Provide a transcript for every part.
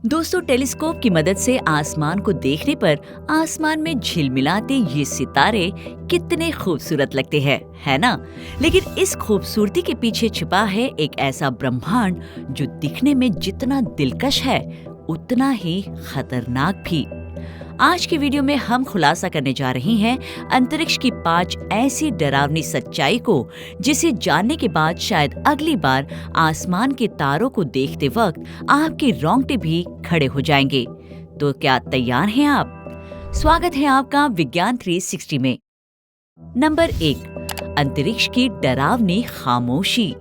दोस्तों, टेलीस्कोप की मदद से आसमान को देखने पर आसमान में झिलमिलाते ये सितारे कितने खूबसूरत लगते हैं, है ना? लेकिन इस खूबसूरती के पीछे छिपा है एक ऐसा ब्रह्मांड जो दिखने में जितना दिलकश है उतना ही खतरनाक भी। आज की वीडियो में हम खुलासा करने जा रहे हैं अंतरिक्ष की 5 ऐसी डरावनी सच्चाई को जिसे जानने के बाद शायद अगली बार आसमान के तारों को देखते वक्त आपके रोंगटे भी खड़े हो जाएंगे। तो क्या तैयार हैं आप? स्वागत है आपका विज्ञान 360 में। नंबर 1, अंतरिक्ष की डरावनी खामोशी।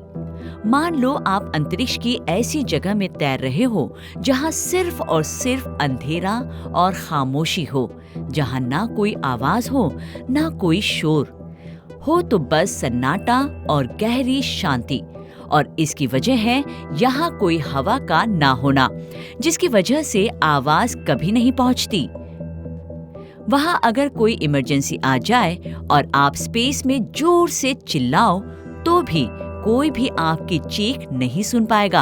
मान लो आप अंतरिक्ष की ऐसी जगह में तैर रहे हो जहां सिर्फ और सिर्फ अंधेरा और खामोशी हो, जहां ना कोई आवाज हो ना कोई शोर हो, तो बस सन्नाटा और गहरी शांति। और इसकी वजह है यहाँ कोई हवा का ना होना, जिसकी वजह से आवाज कभी नहीं पहुंचती। वहां अगर कोई इमरजेंसी आ जाए और आप स्पेस में जोर से चिल्लाओ तो भी कोई भी आपकी चीख नहीं सुन पाएगा।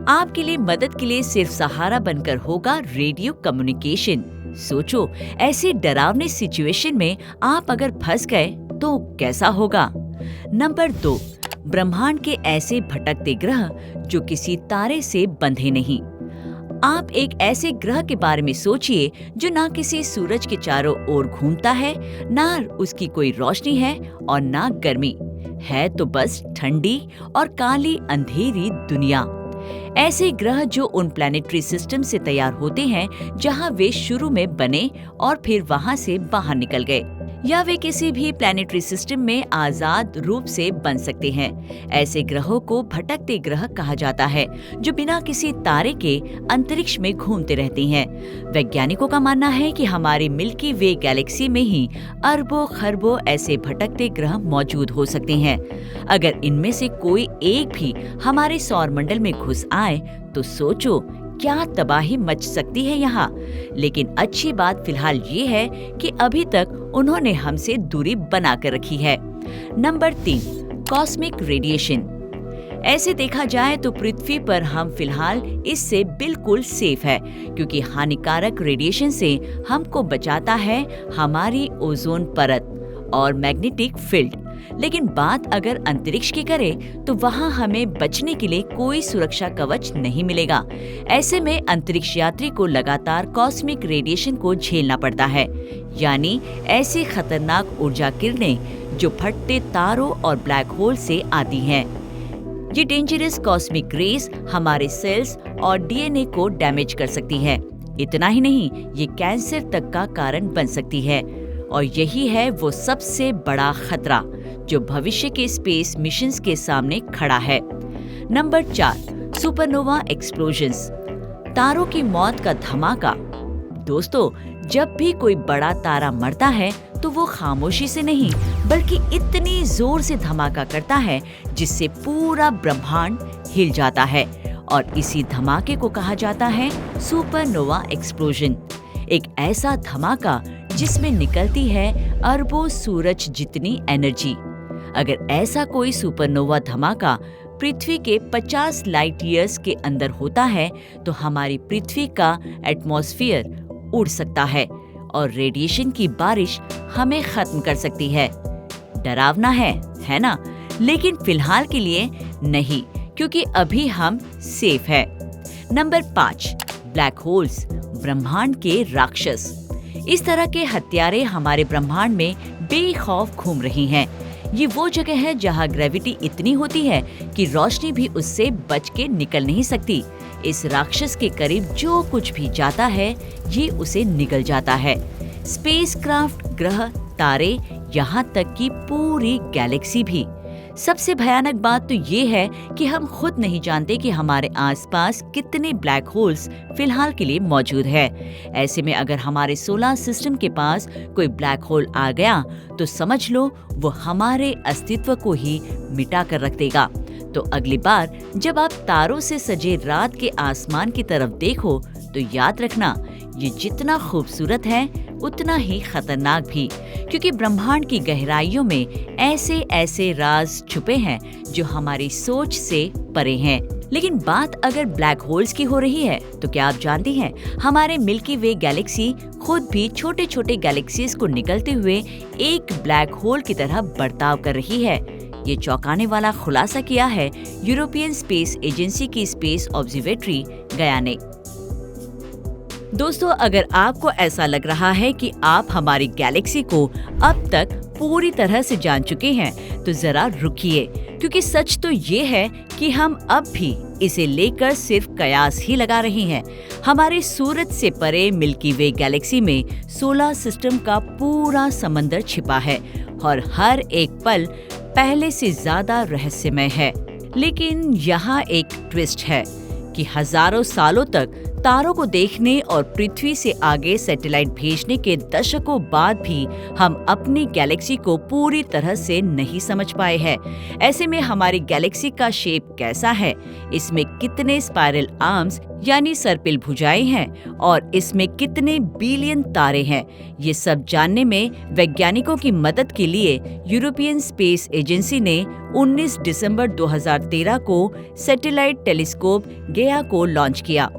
आपके लिए मदद के लिए सिर्फ सहारा बनकर होगा रेडियो कम्युनिकेशन। सोचो, ऐसे डरावने सिचुएशन में आप अगर फंस गए तो कैसा होगा? नंबर 2, ब्रह्मांड के ऐसे भटकते ग्रह जो किसी तारे से बंधे नहीं। आप एक ऐसे ग्रह के बारे में सोचिए जो ना किसी सूरज के चारों ओर घूमता है, ना उसकी कोई रोशनी है और ना गर्मी है, तो बस ठंडी और काली अंधेरी दुनिया। ऐसे ग्रह जो उन प्लैनेटरी सिस्टम से तैयार होते हैं जहां वे शुरू में बने और फिर वहां से बाहर निकल गए, या वे किसी भी प्लैनेटरी सिस्टम में आजाद रूप से बन सकते हैं। ऐसे ग्रहों को भटकते ग्रह कहा जाता है जो बिना किसी तारे के अंतरिक्ष में घूमते रहते हैं। वैज्ञानिकों का मानना है कि हमारी मिल्की वे गैलेक्सी में ही अरबों खरबों ऐसे भटकते ग्रह मौजूद हो सकते हैं। अगर इनमें से कोई एक भी हमारे सौरमंडल में घुस आए तो सोचो क्या तबाही मच सकती है यहाँ। लेकिन अच्छी बात फिलहाल ये है कि अभी तक उन्होंने हमसे दूरी बना कर रखी है। Number 3, cosmic radiation. ऐसे देखा जाए तो पृथ्वी पर हम फिलहाल इससे बिल्कुल सेफ है, क्योंकि हानिकारक रेडिएशन से हमको बचाता है हमारी ओजोन परत और मैग्नेटिक फील्ड। लेकिन बात अगर अंतरिक्ष की करें तो वहां हमें बचने के लिए कोई सुरक्षा कवच नहीं मिलेगा। ऐसे में अंतरिक्ष यात्री को लगातार कॉस्मिक रेडिएशन को झेलना पड़ता है, यानी ऐसी खतरनाक ऊर्जा किरणें जो फटते तारों और ब्लैक होल से आती हैं। ये डेंजरस कॉस्मिक रेज हमारे सेल्स और डीएनए को डैमेज कर सकती है। इतना ही नहीं, ये कैंसर तक का कारण बन सकती है। और यही है वो सबसे बड़ा खतरा जो भविष्य के स्पेस मिशंस के सामने खड़ा है। Number 4, supernova explosions. तारों की मौत का धमाका। दोस्तों, जब भी कोई बड़ा तारा मरता है तो वो खामोशी से नहीं बल्कि इतनी जोर से धमाका करता है जिससे पूरा ब्रह्मांड हिल जाता है, और इसी धमाके को कहा जाता है सुपरनोवा एक्सप्लोजन। एक ऐसा धमाका जिसमें निकलती है अरबों सूरज जितनी एनर्जी। अगर ऐसा कोई सुपरनोवा धमाका पृथ्वी के 50 लाइट ईयर्स के अंदर होता है तो हमारी पृथ्वी का एटमॉस्फेयर उड़ सकता है और रेडिएशन की बारिश हमें खत्म कर सकती है। डरावना है ना? लेकिन फिलहाल के लिए नहीं, क्योंकि अभी हम सेफ है। नंबर 5, ब्लैक होल्स, ब्रह्मांड के राक्षस। इस तरह के हत्यारे हमारे ब्रह्मांड में बेखौफ घूम रही हैं। ये वो जगह है जहाँ ग्रेविटी इतनी होती है कि रोशनी भी उससे बच के निकल नहीं सकती। इस राक्षस के करीब जो कुछ भी जाता है ये उसे निगल जाता है। स्पेसक्राफ्ट, ग्रह, तारे, यहाँ तक कि पूरी गैलेक्सी भी। सबसे भयानक बात तो ये है कि हम खुद नहीं जानते कि हमारे आसपास कितने ब्लैक होल्स फिलहाल के लिए मौजूद है। ऐसे में अगर हमारे सोलर सिस्टम के पास कोई ब्लैक होल आ गया तो समझ लो वो हमारे अस्तित्व को ही मिटा कर रख देगा। तो अगली बार जब आप तारों से सजे रात के आसमान की तरफ देखो तो याद रखना, ये जितना खूबसूरत है उतना ही खतरनाक भी, क्योंकि ब्रह्मांड की गहराइयों में ऐसे ऐसे राज छुपे हैं जो हमारी सोच से परे हैं। लेकिन बात अगर ब्लैक होल्स की हो रही है तो क्या आप जानती हैं हमारे मिल्की वे गैलेक्सी खुद भी छोटे छोटे गैलेक्सीज को निकलते हुए एक ब्लैक होल की तरह बर्ताव कर रही है। ये चौंकाने वाला खुलासा किया है यूरोपियन स्पेस एजेंसी की स्पेस ऑब्जर्वेटरी गया ने। दोस्तों, अगर आपको ऐसा लग रहा है कि आप हमारी गैलेक्सी को अब तक पूरी तरह से जान चुके हैं तो जरा रुकिए, क्योंकि सच तो ये है कि हम अब भी इसे लेकर सिर्फ कयास ही लगा रहे हैं। हमारे सूरज से परे मिल्की वे गैलेक्सी में सोलर सिस्टम का पूरा समंदर छिपा है और हर एक पल पहले से ज्यादा रहस्यमय है। लेकिन यहाँ एक ट्विस्ट है कि हजारों सालों तक तारों को देखने और पृथ्वी से आगे सैटेलाइट भेजने के दशकों बाद भी हम अपनी गैलेक्सी को पूरी तरह से नहीं समझ पाए हैं। ऐसे में हमारी गैलेक्सी का शेप कैसा है, इसमें कितने स्पाइरल आर्म्स यानी सर्पिल भुजाएं हैं और इसमें कितने बिलियन तारे हैं, ये सब जानने में वैज्ञानिकों की मदद के लिए यूरोपियन स्पेस एजेंसी ने 19 दिसंबर 2013 को सैटेलाइट टेलीस्कोप गेया को लॉन्च किया।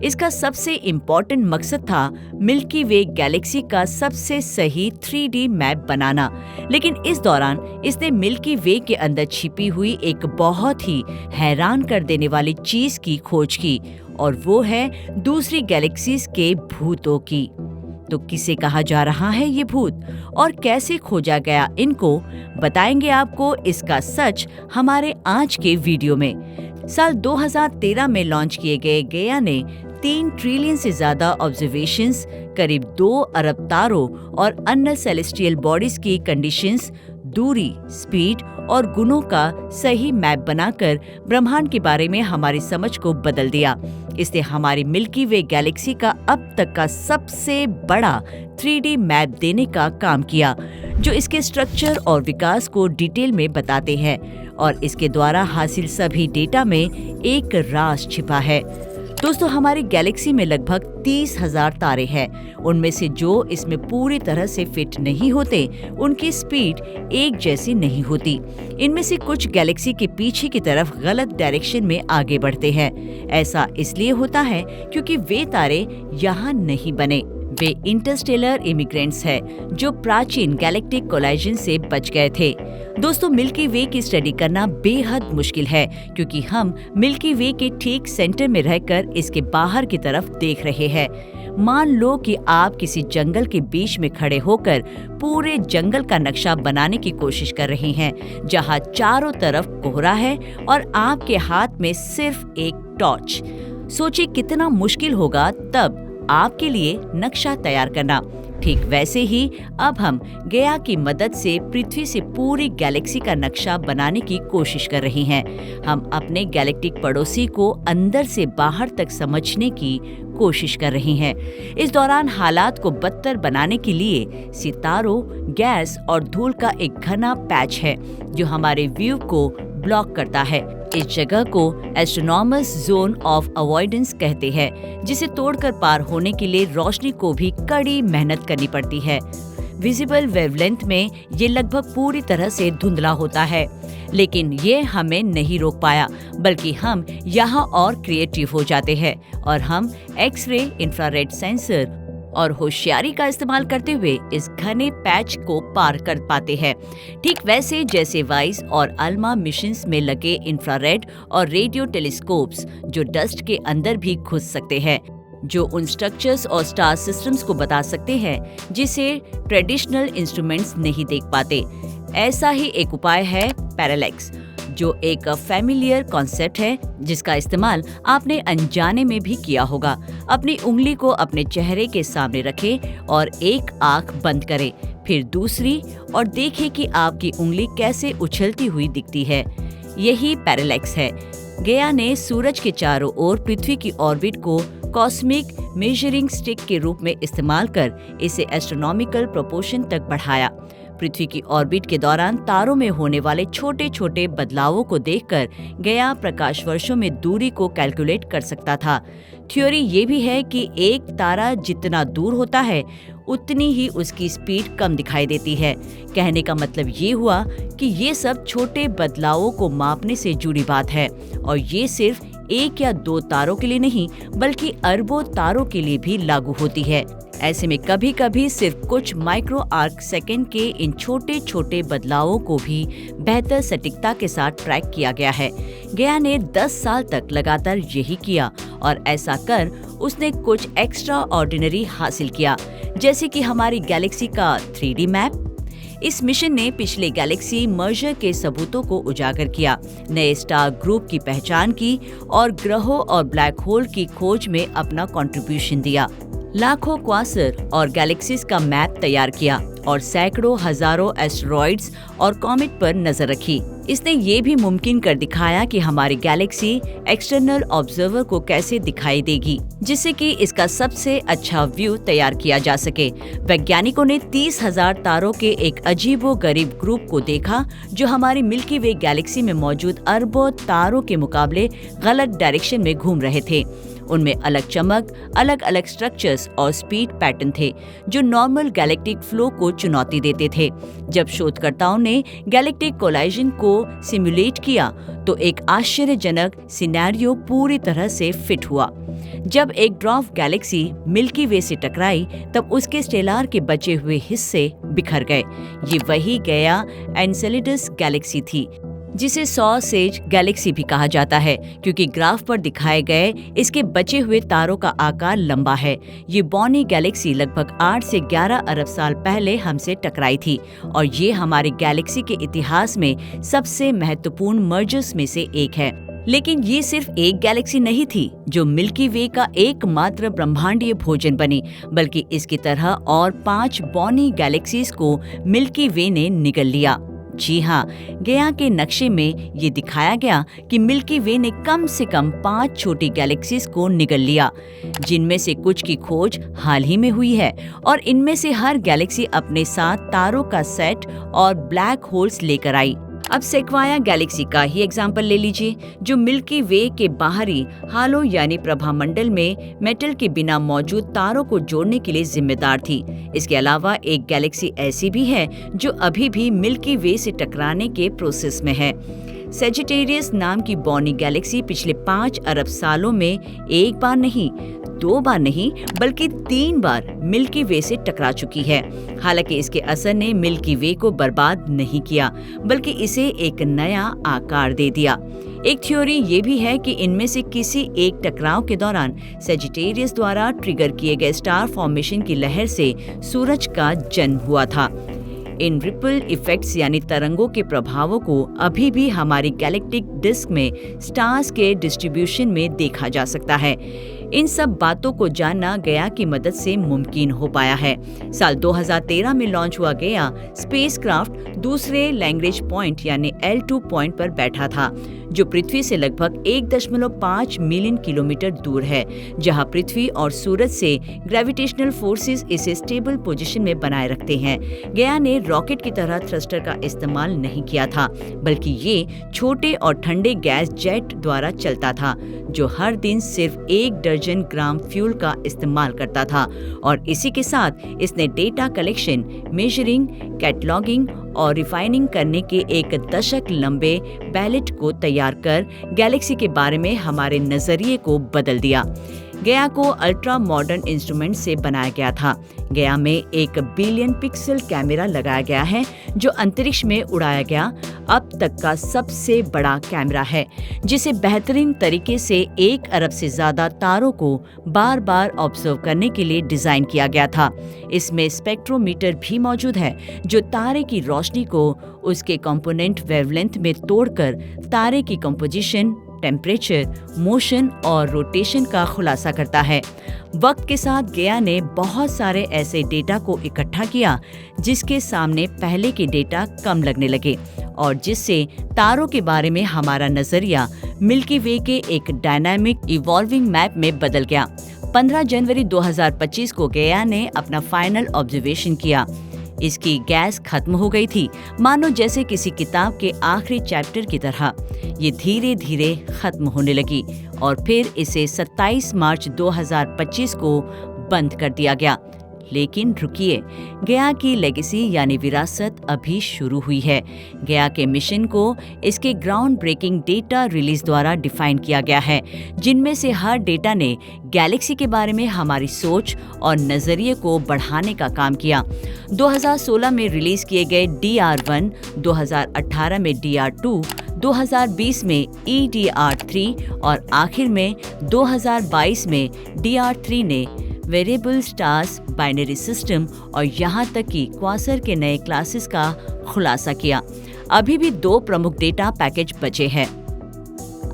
इसका सबसे इम्पोर्टेंट मकसद था मिल्की वे गैलेक्सी का सबसे सही 3D मैप बनाना। लेकिन इस दौरान इसने मिल्की वे के अंदर छिपी हुई एक बहुत ही हैरान कर देने वाली चीज की खोज की, और वो है दूसरी गैलेक्सीज के भूतों की। तो किसे कहा जा रहा है ये भूत और कैसे खोजा गया इनको, बताएंगे आपको इसका सच हमारे आज के वीडियो में। साल 2013 में लॉन्च किए गए गेया ने 3 ट्रिलियन से ज्यादा ऑब्जर्वेशंस, करीब 2 अरब तारों और अन्य सेलेस्टियल बॉडीज की कंडीशंस, दूरी, स्पीड और गुणों का सही मैप बनाकर ब्रह्मांड के बारे में हमारी समझ को बदल दिया। इसने हमारी मिल्की वे गैलेक्सी का अब तक का सबसे बड़ा 3D मैप देने का काम किया, जो इसके स्ट्रक्चर और विकास को डिटेल में बताते हैं। और इसके द्वारा हासिल सभी डेटा में एक राज छिपा है। दोस्तों, हमारी गैलेक्सी में लगभग 30,000 तारे हैं। उनमें से जो इसमें पूरी तरह से फिट नहीं होते, उनकी स्पीड एक जैसी नहीं होती। इनमें से कुछ गैलेक्सी के पीछे की तरफ गलत डायरेक्शन में आगे बढ़ते हैं। ऐसा इसलिए होता है क्योंकि वे तारे यहाँ नहीं बने। वे इंटरस्टेलर इमिग्रेंट्स हैं जो प्राचीन गैलेक्टिक कोलाइजन से बच गए थे। दोस्तों, मिल्की वे की स्टडी करना बेहद मुश्किल है क्योंकि हम मिल्की वे के ठीक सेंटर में रहकर इसके बाहर की तरफ देख रहे हैं। मान लो कि आप किसी जंगल के बीच में खड़े होकर पूरे जंगल का नक्शा बनाने की कोशिश कर रहे हैं, जहां चारों तरफ कोहरा है और आपके हाथ में सिर्फ एक टॉर्च। सोचिए कितना मुश्किल होगा तब आपके लिए नक्शा तैयार करना। ठीक वैसे ही अब हम गेया की मदद से पृथ्वी से पूरी गैलेक्सी का नक्शा बनाने की कोशिश कर रहे हैं। हम अपने गैलेक्टिक पड़ोसी को अंदर से बाहर तक समझने की कोशिश कर रहे हैं। इस दौरान हालात को बदतर बनाने के लिए सितारों, गैस और धूल का एक घना पैच है जो हमारे व्यू को ब्लॉक करता है। इस जगह को एस्ट्रोनॉमर्स जोन ऑफ अवॉइडेंस कहते हैं, जिसे तोड़कर पार होने के लिए रोशनी को भी कड़ी मेहनत करनी पड़ती है। विजिबल वेवलेंथ में ये लगभग पूरी तरह से धुंधला होता है, लेकिन ये हमें नहीं रोक पाया, बल्कि हम यहाँ और क्रिएटिव हो जाते हैं और हम एक्सरे, इंफ्रारेड सेंसर और होशियारी का इस्तेमाल करते हुए इस घने पैच को पार कर पाते हैं। ठीक वैसे जैसे वाइस और अल्मा मिशंस में लगे इंफ्रारेड और रेडियो टेलीस्कोप्स जो डस्ट के अंदर भी घुस सकते हैं, जो उन स्ट्रक्चर्स और स्टार सिस्टम्स को बता सकते हैं जिसे ट्रेडिशनल इंस्ट्रूमेंट्स नहीं देख पाते। ऐसा ही एक उपाय है पैरालैक्स, जो एक फैमिलियर कॉन्सेप्ट है जिसका इस्तेमाल आपने अनजाने में भी किया होगा। अपनी उंगली को अपने चेहरे के सामने रखें और एक आंख बंद करें, फिर दूसरी, और देखें कि आपकी उंगली कैसे उछलती हुई दिखती है। यही पैरालैक्स है। गेया ने सूरज के चारों ओर पृथ्वी की ऑर्बिट को कॉस्मिक मेजरिंग स्टिक के रूप में इस्तेमाल कर इसे एस्ट्रोनॉमिकल प्रोपोर्शन तक बढ़ाया। पृथ्वी की ऑर्बिट के दौरान तारों में होने वाले छोटे छोटे बदलावों को देखकर गेया प्रकाश वर्षों में दूरी को कैलकुलेट कर सकता था। थ्योरी ये भी है कि एक तारा जितना दूर होता है उतनी ही उसकी स्पीड कम दिखाई देती है। कहने का मतलब ये हुआ कि ये सब छोटे बदलावों को मापने से जुड़ी बात है और ये सिर्फ एक या दो तारों के लिए नहीं बल्कि अरबों तारों के लिए भी लागू होती है। ऐसे में कभी कभी सिर्फ कुछ माइक्रो आर्क सेकेंड के इन छोटे छोटे बदलावों को भी बेहतर सटीकता के साथ ट्रैक किया गया है। गया ने 10 साल तक लगातार यही किया और ऐसा कर उसने कुछ एक्स्ट्रा ऑर्डिनरी हासिल किया, जैसे कि हमारी गैलेक्सी का 3D मैप। इस मिशन ने पिछले गैलेक्सी मर्जर के सबूतों को उजागर किया, नए स्टार ग्रुप की पहचान की और ग्रहों और ब्लैक होल की खोज में अपना कंट्रीब्यूशन दिया। लाखों क्वासर और गैलेक्सीज का मैप तैयार किया और सैकड़ों हजारों एस्टेरॉइड्स और कॉमेट पर नजर रखी। इसने ये भी मुमकिन कर दिखाया कि हमारी गैलेक्सी एक्सटर्नल ऑब्जर्वर को कैसे दिखाई देगी, जिससे कि इसका सबसे अच्छा व्यू तैयार किया जा सके। वैज्ञानिकों ने 30,000 तारों के एक अजीबोगरीब ग्रुप को देखा जो हमारी मिल्की वे गैलेक्सी में मौजूद अरबों तारों के मुकाबले गलत डायरेक्शन में घूम रहे थे। उनमें अलग चमक, अलग अलग स्ट्रक्चर्स और स्पीड पैटर्न थे जो नॉर्मल गैलेक्टिक फ्लो को चुनौती देते थे। जब शोधकर्ताओं ने गैलेक्टिक कोलाइजन को सिमुलेट किया तो एक आश्चर्यजनक सिनेरियो पूरी तरह से फिट हुआ। जब एक ड्वार्फ गैलेक्सी मिल्की वे से टकराई तब उसके स्टेलार के बचे हुए हिस्से बिखर गए। ये वही गया एनसेलेडस गैलेक्सी थी जिसे सॉसेज गैलेक्सी भी कहा जाता है, क्योंकि ग्राफ पर दिखाए गए इसके बचे हुए तारों का आकार लंबा है। ये बॉनी गैलेक्सी लगभग 8 से 11 अरब साल पहले हमसे टकराई थी और ये हमारी गैलेक्सी के इतिहास में सबसे महत्वपूर्ण मर्जर्स में से एक है। लेकिन ये सिर्फ एक गैलेक्सी नहीं थी जो मिल्की वे का एकमात्र ब्रह्मांडीय भोजन बनी, बल्कि इसकी तरह और 5 बॉनी गैलेक्सीज को मिल्की वे ने निगल लिया। जी हाँ, गया के नक्शे में ये दिखाया गया कि मिल्की वे ने कम से कम 5 छोटी गैलेक्सीज को निगल लिया, जिनमें से कुछ की खोज हाल ही में हुई है और इनमें से हर गैलेक्सी अपने साथ तारों का सेट और ब्लैक होल्स लेकर आई। अब सेक्वाया गैलेक्सी का ही एग्जाम्पल ले लीजिए, जो मिल्की वे के बाहरी हालो यानी प्रभामंडल में मेटल के बिना मौजूद तारों को जोड़ने के लिए जिम्मेदार थी। इसके अलावा एक गैलेक्सी ऐसी भी है जो अभी भी मिल्की वे से टकराने के प्रोसेस में है। सेजिटेरियस नाम की बॉनी गैलेक्सी पिछले 5 अरब सालों में एक बार नहीं, 2 बार नहीं बल्कि 3 बार मिल्की वे से टकरा चुकी है। हालांकि इसके असर ने मिल्की वे को बर्बाद नहीं किया, बल्कि इसे एक नया आकार दे दिया। एक थ्योरी ये भी है कि इनमें से किसी एक टकराव के दौरान सेजिटेरियस द्वारा ट्रिगर किए गए स्टार फॉर्मेशन की लहर से सूरज का जन्म हुआ था। इन रिपल इफेक्ट्स यानी तरंगों के प्रभावों को अभी भी हमारी गैलेक्टिक डिस्क में स्टार्स के डिस्ट्रीब्यूशन में देखा जा सकता है। इन सब बातों को जानना गया की मदद से मुमकिन हो पाया है। साल 2013 में लॉन्च हुआ गया स्पेसक्राफ्ट दूसरे लैग्रेंज पॉइंट यानी L2 पॉइंट पर बैठा था, जो पृथ्वी से लगभग 1.5 मिलियन किलोमीटर दूर है, जहां पृथ्वी और सूरज से ग्रेविटेशनल फोर्सेस इसे स्टेबल पोजीशन में बनाए रखते हैं। गया ने रॉकेट की तरह थ्रस्टर का इस्तेमाल नहीं किया था, बल्कि ये छोटे और ठंडे गैस जेट द्वारा चलता था, जो हर दिन सिर्फ 1 दर्जन ग्राम फ्यूल का इस्तेमाल करता था। और इसी के साथ इसने डेटा कलेक्शन, मेजरिंग, कैटलॉगिंग और रिफाइनिंग करने के एक दशक लंबे बैलेट को तैयार कर गैलेक्सी के बारे में हमारे नजरिए को बदल दिया। गया को अल्ट्रा मॉडर्न इंस्ट्रूमेंट से बनाया गया था। गया में 1 बिलियन पिक्सल कैमरा लगाया गया है, जो अंतरिक्ष में उड़ाया गया अब तक का सबसे बड़ा कैमरा है, जिसे बेहतरीन तरीके से 1 अरब से ज्यादा तारों को बार बार ऑब्जर्व करने के लिए डिजाइन किया गया था। इसमें स्पेक्ट्रोमीटर भी मौजूद है, जो तारे की रोशनी को उसके कंपोनेंट वेवलेंथ में तोड़कर तारे की कंपोजिशन, टेम्परेचर, मोशन और रोटेशन का खुलासा करता है। वक्त के साथ गया ने बहुत सारे ऐसे डेटा को इकट्ठा किया जिसके सामने पहले के डेटा कम लगने लगे और जिससे तारों के बारे में हमारा नजरिया मिल्की वे के एक डायनामिक इवॉल्विंग मैप में बदल गया। 15 जनवरी 2025 को गया ने अपना फाइनल ऑब्जर्वेशन किया। इसकी गैस खत्म हो गई थी, मानो जैसे किसी किताब के आखिरी चैप्टर की तरह। ये धीरे धीरे खत्म होने लगी और फिर इसे 27 मार्च 2025 को बंद कर दिया गया। लेकिन रुकिए, गया की लेगेसी यानी विरासत अभी शुरू हुई है। गया के मिशन को इसके ग्राउंड ब्रेकिंग डेटा रिलीज द्वारा डिफाइन किया गया है, जिनमें से हर डेटा ने गैलेक्सी के बारे में हमारी सोच और नजरिए को बढ़ाने का काम किया। 2016 में रिलीज किए गए DR1, 2018 में DR2, 2020 में EDR3 और आखिर में 2022 में DR3 ने वेरिएबल स्टार्स, बाइनरी सिस्टम और यहाँ तक कि क्वासर के नए क्लासेस का खुलासा किया। अभी भी 2 प्रमुख डेटा पैकेज बचे हैं।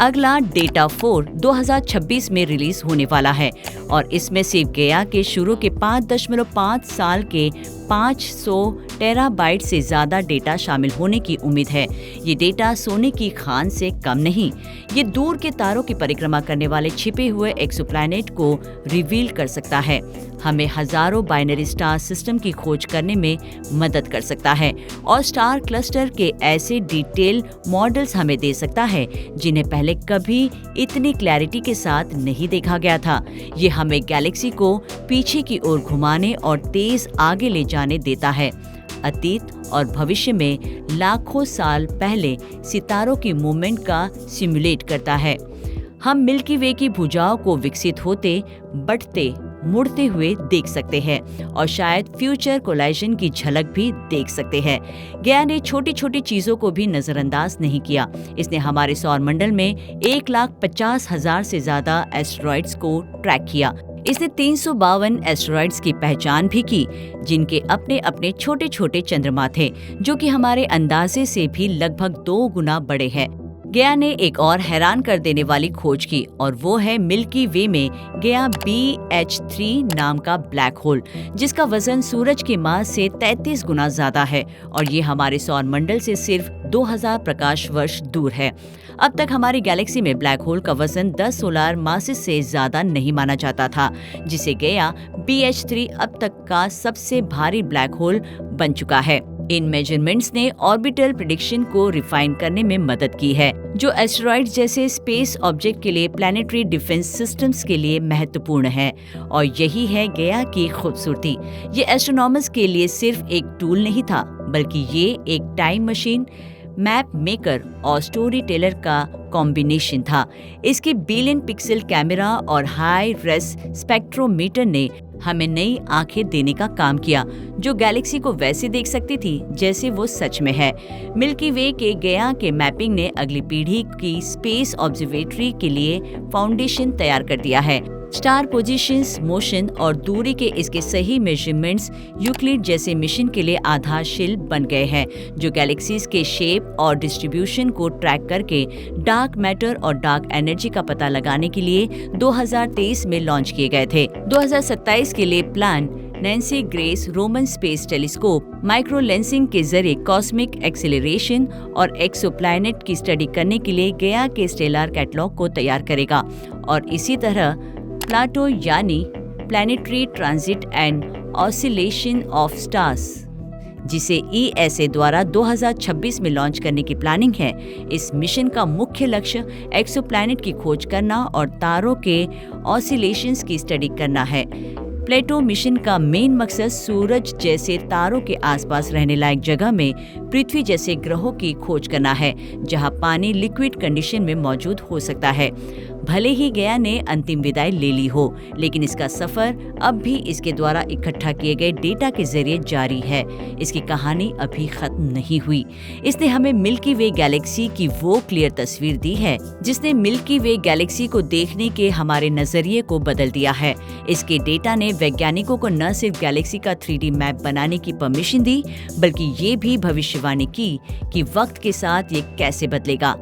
अगला डेटा 4 2026 में रिलीज होने वाला है और इसमें सिर्फ गया के शुरू के 5.5 साल के 500 टेराबाइट से ज़्यादा डेटा शामिल होने की उम्मीद है। ये डेटा सोने की खान से कम नहीं, ये दूर के तारों की परिक्रमा करने वाले छिपे हुए एक्सोप्लैनेट को रिवील कर सकता है, हमें हजारों बाइनरी स्टार सिस्टम की खोज करने में मदद कर सकता है और स्टार क्लस्टर के ऐसे डिटेल मॉडल्स हमें दे सकता है जिन्हें पहले कभी इतनी क्लैरिटी के साथ नहीं देखा गया था। ये हमें गैलेक्सी को पीछे की ओर घुमाने और तेज आगे ले जाने देता है। अतीत और भविष्य में लाखों साल पहले सितारों की मूवमेंट का सिमुलेट करता है। हम मिल्की वे की भुजाओं को विकसित होते, बढ़ते, मुड़ते हुए देख सकते हैं और शायद फ्यूचर कोलाइजन की झलक भी देख सकते हैं। गया ने छोटी छोटी चीजों को भी नजरअंदाज नहीं किया। इसने हमारे सौर मंडल में 1,50,000 से ज्यादा एस्टेरॉइड्स को ट्रैक किया। इसने 352 एस्टेरॉइड्स की पहचान भी की, जिनके अपने अपने छोटे छोटे चंद्रमा थे, जो कि हमारे अंदाजे से भी लगभग 2 गुना बड़े हैं। गया ने एक और हैरान कर देने वाली खोज की और वो है मिल्की वे में गया BH3 नाम का ब्लैक होल, जिसका वजन सूरज के मास से 33 गुना ज्यादा है और ये हमारे सौर मंडल से सिर्फ 2000 प्रकाश वर्ष दूर है। अब तक हमारी गैलेक्सी में ब्लैक होल का वजन 10 सोलार मासेस से ज्यादा नहीं माना जाता था, जिसे गया BH3 अब तक का सबसे भारी ब्लैक होल बन चुका है। इन मेजरमेंट्स ने ऑर्बिटल प्रेडिक्शन को रिफाइन करने में मदद की है, जो एस्टेरॉइड जैसे स्पेस ऑब्जेक्ट के लिए प्लैनेटरी डिफेंस सिस्टम्स के लिए महत्वपूर्ण है। और यही है गया की खूबसूरती। ये एस्ट्रोनॉमर्स के लिए सिर्फ एक टूल नहीं था, बल्कि ये एक टाइम मशीन, मैप मेकर और स्टोरी टेलर का कॉम्बिनेशन था। इसके बिलियन पिक्सल कैमरा और हाई रेस स्पेक्ट्रोमीटर ने हमें नई आंखें देने का काम किया, जो गैलेक्सी को वैसे देख सकती थी जैसे वो सच में है। मिल्की वे के गया के मैपिंग ने अगली पीढ़ी की स्पेस ऑब्जर्वेटरी के लिए फाउंडेशन तैयार कर दिया है। स्टार पोजीशंस, मोशन और दूरी के इसके सही मेजरमेंट्स यूक्लिड जैसे मिशन के लिए आधारशिल बन गए हैं, जो गैलेक्सीज के शेप और डिस्ट्रीब्यूशन को ट्रैक करके डार्क मैटर और डार्क एनर्जी का पता लगाने के लिए 2023 में लॉन्च किए गए थे। 2027 के लिए plan Nancy grace Roman space telescope micro lensing के जरिए कॉस्मिक एक्सेलरेशन और एक्सोप्लैनेट की स्टडी करने के लिए गया के स्टेलर कैटलॉग को तैयार करेगा और इसी तरह प्लाटो यानी planetary transit and oscillation of stars, जिसे ESA द्वारा 2026 में लॉन्च करने की प्लानिंग है। इस मिशन का मुख्य लक्ष्य एक्सोप्लैनेट की खोज करना और तारों के ऑसिलेशंस की स्टडी करना है। प्लेटो मिशन का मेन मकसद सूरज जैसे तारों के आसपास रहने लायक जगह में पृथ्वी जैसे ग्रहों की खोज करना है, जहां पानी लिक्विड कंडीशन में मौजूद हो सकता है। भले ही गया ने अंतिम विदाई ले ली हो, लेकिन इसका सफर अब भी इसके द्वारा इकट्ठा किए गए डेटा के जरिए जारी है। इसकी कहानी अभी खत्म नहीं हुई। इसने हमें मिल्की वे गैलेक्सी की वो क्लियर तस्वीर दी है जिसने मिल्की वे गैलेक्सी को देखने के हमारे नजरिए को बदल दिया है। इसके डेटा ने वैज्ञानिकों को न सिर्फ गैलेक्सी का 3D मैप बनाने की परमिशन दी, बल्कि ये भी भविष्यवाणी की कि वक्त के साथ ये कैसे बदलेगा।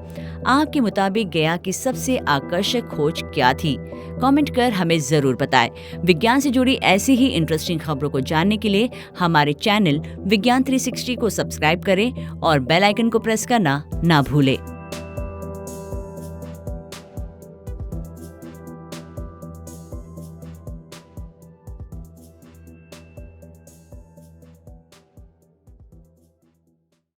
आपके मुताबिक गया की सबसे आकर्षक खोज क्या थी? कमेंट कर हमें जरूर बताएं। विज्ञान से जुड़ी ऐसी ही इंटरेस्टिंग खबरों को जानने के लिए हमारे चैनल विज्ञान 360 को सब्सक्राइब करें और बेल आइकन को प्रेस करना ना भूलें।